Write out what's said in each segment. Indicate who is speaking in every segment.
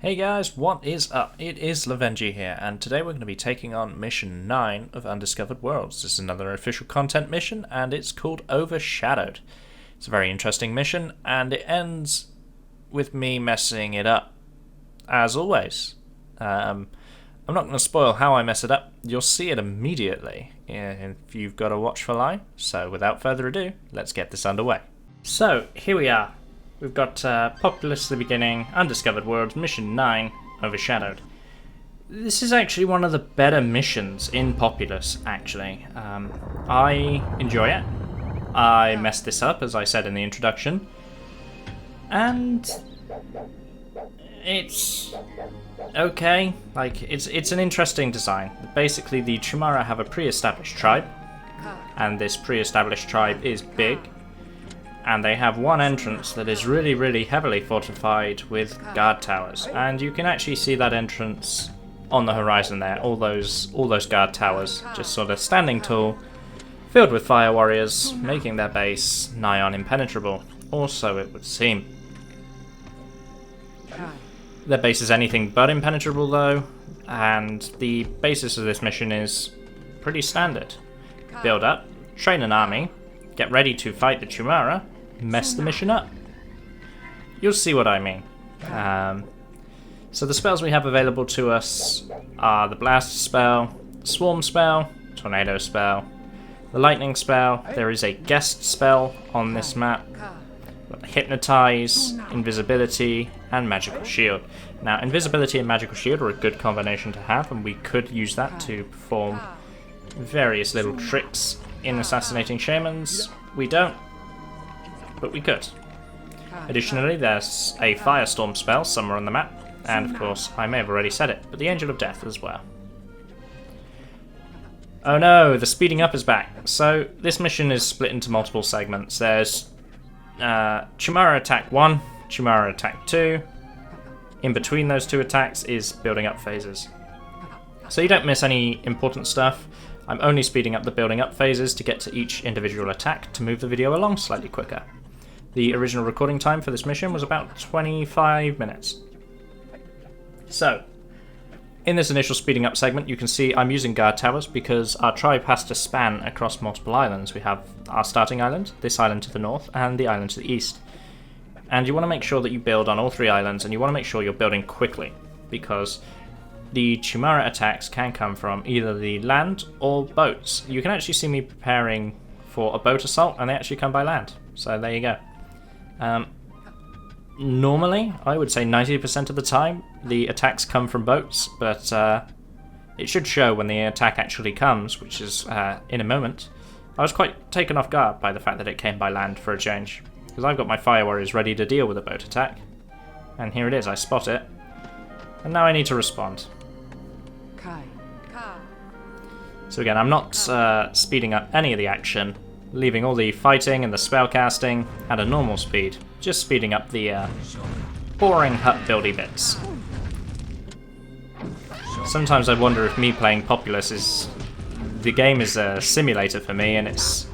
Speaker 1: Hey guys, what is up? It is Lovenji here, and today we're going to be taking on Mission 9 of Undiscovered Worlds. This is another official content mission, and it's called Overshadowed. It's a very interesting mission, and it ends with me messing it up, as always. I'm not going to spoil how I mess it up. You'll see it immediately if you've got a watch for live. So without further ado, let's get this underway. So, here we are. We've got Populous at the beginning, Undiscovered Worlds, Mission 9, Overshadowed. This is actually one of the better missions in Populous, actually. I enjoy it. I messed this up, as I said in the introduction. And it's okay. Like, it's an interesting design. Basically, the Chimera have a pre-established tribe, and this pre-established tribe is big. And they have one entrance that is really heavily fortified with guard towers, and you can actually see that entrance on the horizon there. All those guard towers just sort of standing tall, filled with fire warriors, making their base nigh on impenetrable. Also, it would seem. Their base is anything but impenetrable though, and the basis of this mission is pretty standard. Build up, train an army, get ready to fight the Chimera, mess the mission up. You'll see what I mean. So the spells we have available to us are the Blast spell, Swarm spell, Tornado spell, the Lightning spell. There is a guest spell on this map. Hypnotize, Invisibility, and Magical Shield. Now, Invisibility and Magical Shield are a good combination to have, and we could use that to perform various little tricks in assassinating shamans. We don't, but we could. Additionally, there's a Firestorm spell somewhere on the map, and of course, I may have already said it, but the Angel of Death as well. Oh no, the speeding up is back. So, this mission is split into multiple segments. There's Chimera Attack 1, Chimera Attack 2. In between those two attacks is building up phases. So you don't miss any important stuff. I'm only speeding up the building up phases to get to each individual attack to move the video along slightly quicker. The original recording time for this mission was about 25 minutes. So, in this initial speeding up segment, you can see I'm using guard towers because our tribe has to span across multiple islands. We have our starting island, this island to the north, and the island to the east. And you want to make sure that you build on all three islands, and you want to make sure you're building quickly, because the Chimera attacks can come from either the land or boats. You can actually see me preparing for a boat assault, and they actually come by land. So there you go. Normally, I would say 90% of the time, the attacks come from boats, but it should show when the attack actually comes, which is in a moment. I was quite taken off guard by the fact that it came by land for a change, because I've got my fire warriors ready to deal with a boat attack. And here it is, I spot it. And now I need to respond. So again, I'm not speeding up any of the action, leaving all the fighting and the spell casting at a normal speed, just speeding up the boring hut buildy bits. Sometimes I wonder if me playing Populous is... the game is a simulator for me, and it's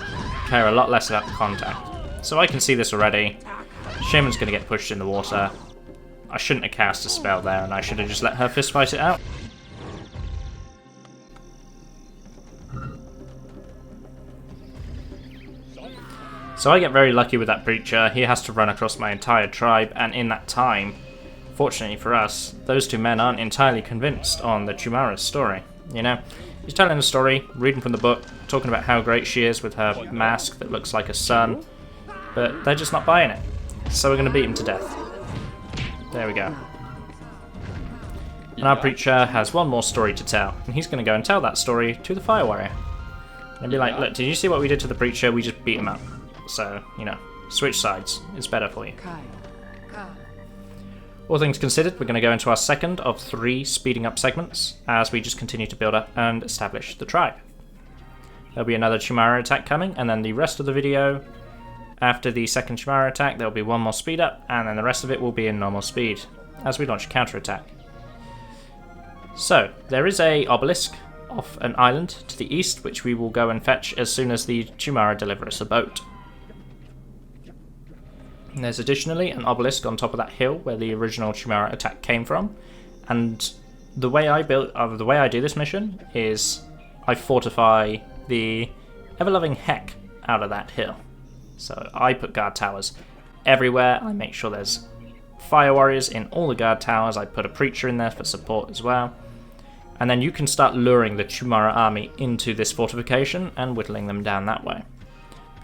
Speaker 1: care a lot less about the contact. So I can see this already. Shaman's going to get pushed in the water. I shouldn't have cast a spell there, and I should have just let her fist fight it out. So I get very lucky with that preacher. He has to run across my entire tribe, and in that time, fortunately for us, those two men aren't entirely convinced on the Chimera's story. You know, he's telling a story, reading from the book, talking about how great she is with her mask that looks like a sun, but they're just not buying it. So we're going to beat him to death. There we go. And our preacher has one more story to tell, and he's going to go and tell that story to the fire warrior. And be like, look, did you see what we did to the preacher? We just beat him up. So, you know, switch sides. It's better for you. All things considered, we're going to go into our second of 3 speeding up segments as we just continue to build up and establish the tribe. There'll be another Chimera attack coming, and then the rest of the video, after the second Chimera attack, there'll be one more speed up, and then the rest of it will be in normal speed as we launch a counter attack. So, there is a obelisk off an island to the east, which we will go and fetch as soon as the Chimera deliver us a boat. And there's additionally an obelisk on top of that hill where the original Chimera attack came from, and the way I do this mission is I fortify the ever-loving heck out of that hill. So I put guard towers everywhere. I make sure there's fire warriors in all the guard towers. I put a preacher in there for support as well. And then you can start luring the Chimera army into this fortification and whittling them down that way.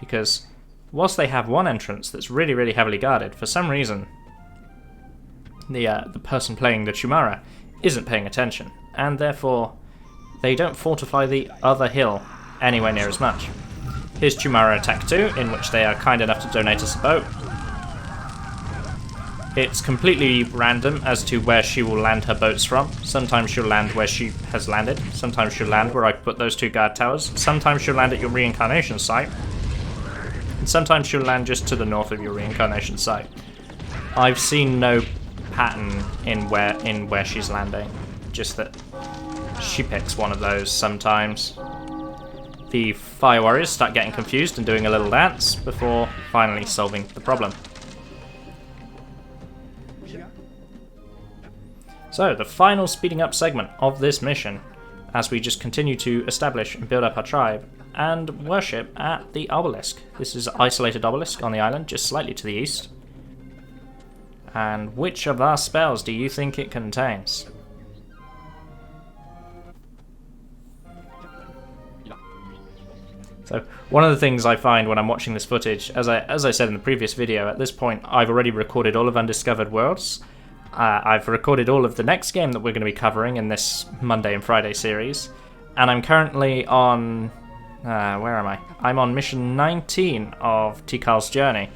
Speaker 1: Because whilst they have one entrance that's really, really heavily guarded, for some reason the person playing the Chimera isn't paying attention, and therefore they don't fortify the other hill anywhere near as much. Here's Chimera Attack 2, in which they are kind enough to donate us a boat. It's completely random as to where she will land her boats from. Sometimes she'll land where she has landed, sometimes she'll land where I put those 2 guard towers, sometimes she'll land at your reincarnation site, and sometimes she'll land just to the north of your reincarnation site. I've seen no pattern in where she's landing, just that she picks one of those sometimes. The fire warriors start getting confused and doing a little dance before finally solving the problem. So, the final speeding up segment of this mission, as we just continue to establish and build up our tribe and worship at the obelisk. This is an isolated obelisk on the island, just slightly to the east. And which of our spells do you think it contains? So, one of the things I find when I'm watching this footage, as I said in the previous video, at this point I've already recorded all of Undiscovered Worlds. I've recorded all of the next game that we're going to be covering in this Monday and Friday series, and I'm currently on... where am I? I'm on mission 19 of Tikal's Journey.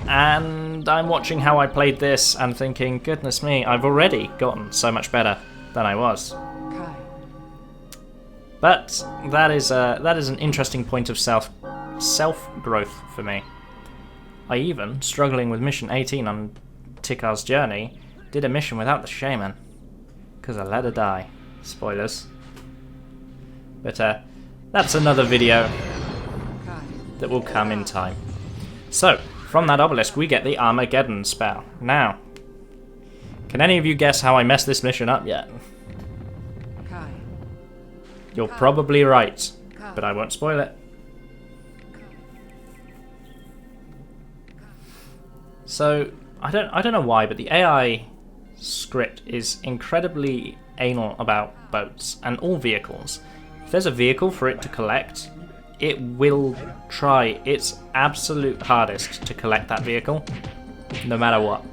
Speaker 1: And I'm watching how I played this and thinking, goodness me, I've already gotten so much better than I was. But that is an interesting point of self-growth for me. I even, struggling with mission 18 on Tikal's Journey, did a mission without the shaman, because I let her die. Spoilers. But that's another video that will come in time. So, from that obelisk we get the Armageddon spell. Now, can any of you guess how I messed this mission up yet? You're probably right, but I won't spoil it. So, I don't know why, but the AI script is incredibly anal about boats and all vehicles. If there's a vehicle for it to collect, it will try its absolute hardest to collect that vehicle, no matter what.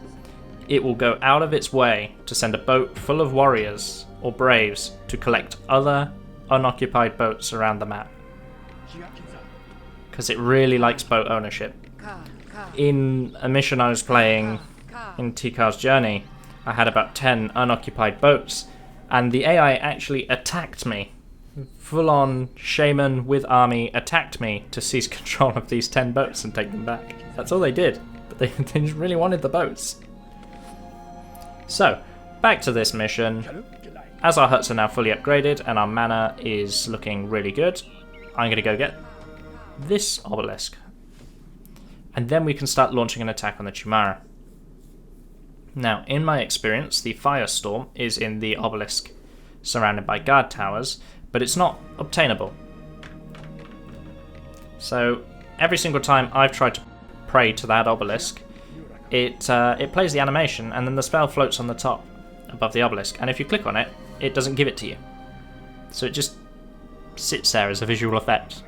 Speaker 1: It will go out of its way to send a boat full of warriors or braves to collect other unoccupied boats around the map. Because it really likes boat ownership. In a mission I was playing in Tikal's Journey, I had about 10 unoccupied boats, and the AI actually attacked me. Full-on shaman with army attacked me to seize control of these 10 boats and take them back. That's all they did, but they just really wanted the boats. So, back to this mission. As our huts are now fully upgraded and our mana is looking really good, I'm going to go get this obelisk. And then we can start launching an attack on the Chimera. Now, in my experience, the firestorm is in the obelisk, surrounded by guard towers, but it's not obtainable. So, every single time I've tried to pray to that obelisk, it plays the animation, and then the spell floats on the top, above the obelisk, and if you click on it, it doesn't give it to you. So it just sits there as a visual effect.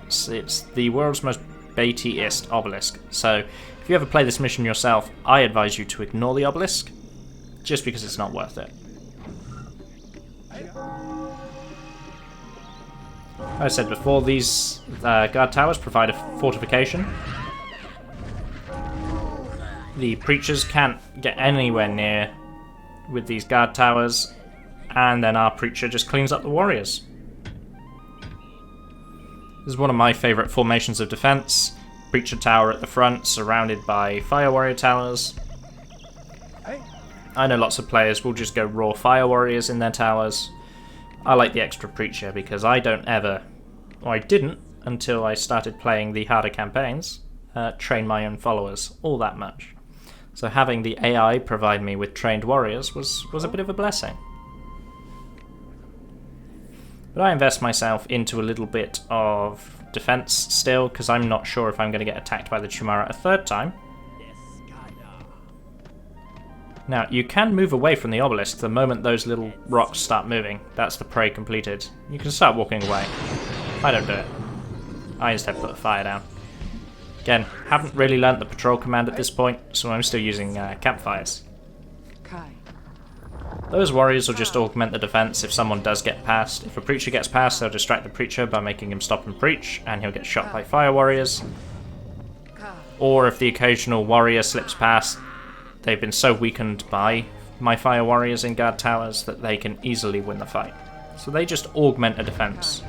Speaker 1: It's the world's most baitiest obelisk, so if you ever play this mission yourself, I advise you to ignore the obelisk, just because it's not worth it. Like I said before, these guard towers provide a fortification. The preachers can't get anywhere near with these guard towers, and then our preacher just cleans up the warriors. This is one of my favourite formations of defence. Preacher tower at the front, surrounded by fire warrior towers. I know lots of players will just go raw fire warriors in their towers. I like the extra preacher because I didn't until I started playing the harder campaigns, train my own followers all that much. So having the AI provide me with trained warriors was a bit of a blessing. But I invest myself into a little bit of defense still, because I'm not sure if I'm going to get attacked by the Chimera a third time. Now, you can move away from the obelisk the moment those little rocks start moving. That's the prey completed. You can start walking away. I don't do it. I instead put a fire down. Again, haven't really learnt the patrol command at this point, so I'm still using campfires. Those warriors will just augment the defense if someone does get past. If a preacher gets past, they'll distract the preacher by making him stop and preach, and he'll get shot by fire warriors. Or if the occasional warrior slips past, they've been so weakened by my fire warriors in guard towers that they can easily win the fight. So they just augment a defense.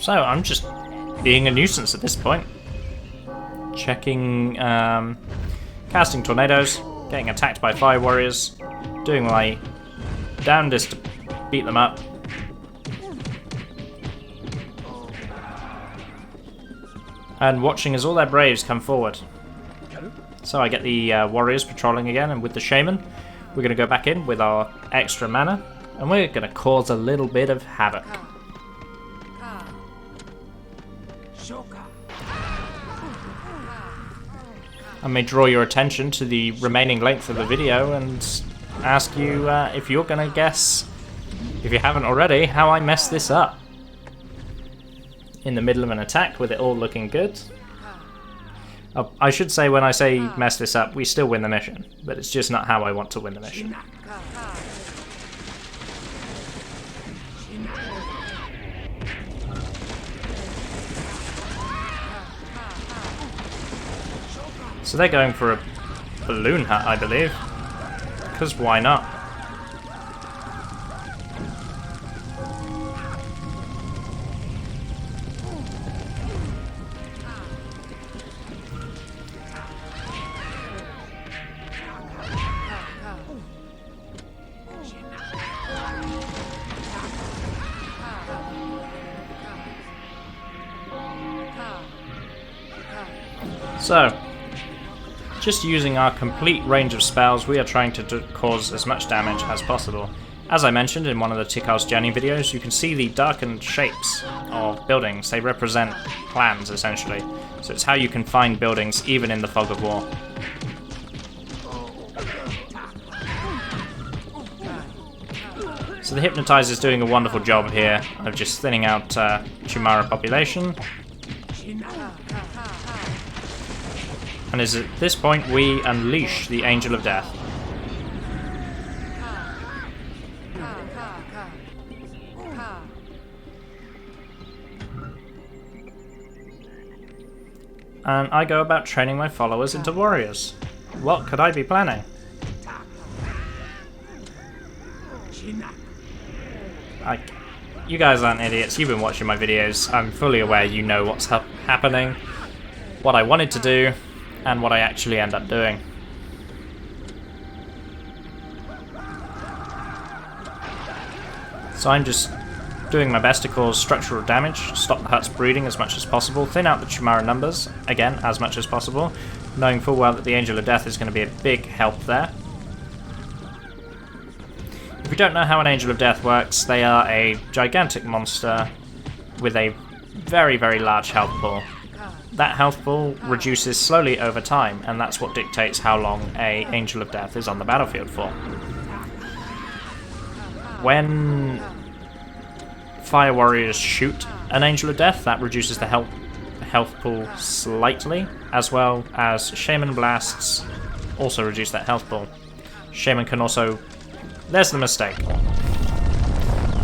Speaker 1: So I'm just being a nuisance at this point. Checking, casting tornadoes, getting attacked by fire warriors, doing my damnedest to beat them up. And watching as all their braves come forward. So I get the warriors patrolling again, and with the shaman, we're going to go back in with our extra mana, and we're going to cause a little bit of havoc. I may draw your attention to the remaining length of the video and ask you if you're going to guess, if you haven't already, how I messed this up. In the middle of an attack with it all looking good. Oh, I should say when I say mess this up, we still win the mission, but it's just not how I want to win the mission. So they're going for a balloon hut, I believe. Because why not? So, just using our complete range of spells, we are trying to cause as much damage as possible. As I mentioned in one of the Tikal's Journey videos, you can see the darkened shapes of buildings. They represent plans, essentially. So it's how you can find buildings even in the fog of war. So the Hypnotizer is doing a wonderful job here of just thinning out Chimera population. And is at this point we unleash the Angel of Death. And I go about training my followers into warriors. What could I be planning? You guys aren't idiots, you've been watching my videos. I'm fully aware you know what's happening, what I wanted to do, and what I actually end up doing. So I'm just doing my best to cause structural damage, stop the huts breeding as much as possible, thin out the Chimera numbers, again, as much as possible, knowing full well that the Angel of Death is going to be a big help there. If you don't know how an Angel of Death works, they are a gigantic monster with a very, very large health pool. That health pool reduces slowly over time, and that's what dictates how long a Angel of Death is on the battlefield for. When Fire Warriors shoot an Angel of Death, that reduces the health health pool slightly, as well as Shaman Blasts also reduce that health pool. Shaman can also... There's the mistake.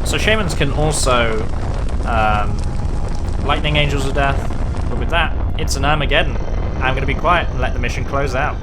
Speaker 1: So Shamans can also Lightning Angels of Death, but with that, it's an Armageddon. I'm going to be quiet and let the mission close out.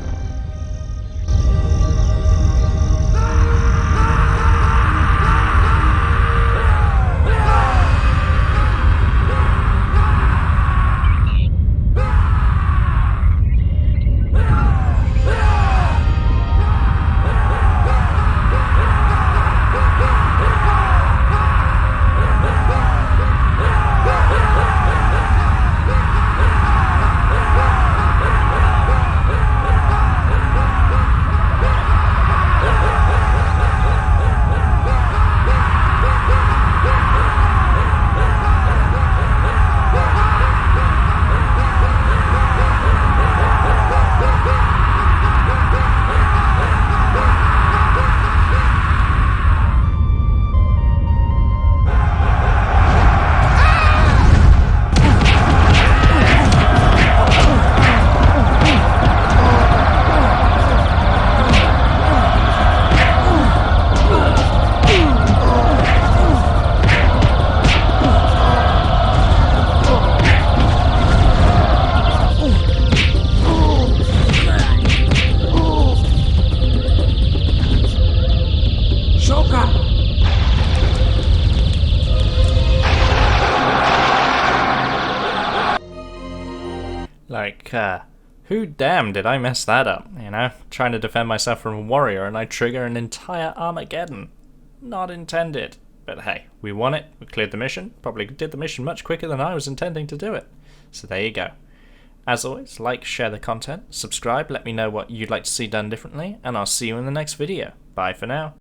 Speaker 1: Like, who damn did I mess that up, you know? Trying to defend myself from a warrior and I trigger an entire Armageddon. Not intended. But hey, we won it, we cleared the mission, probably did the mission much quicker than I was intending to do it. So there you go. As always, like, share the content, subscribe, let me know what you'd like to see done differently, and I'll see you in the next video. Bye for now.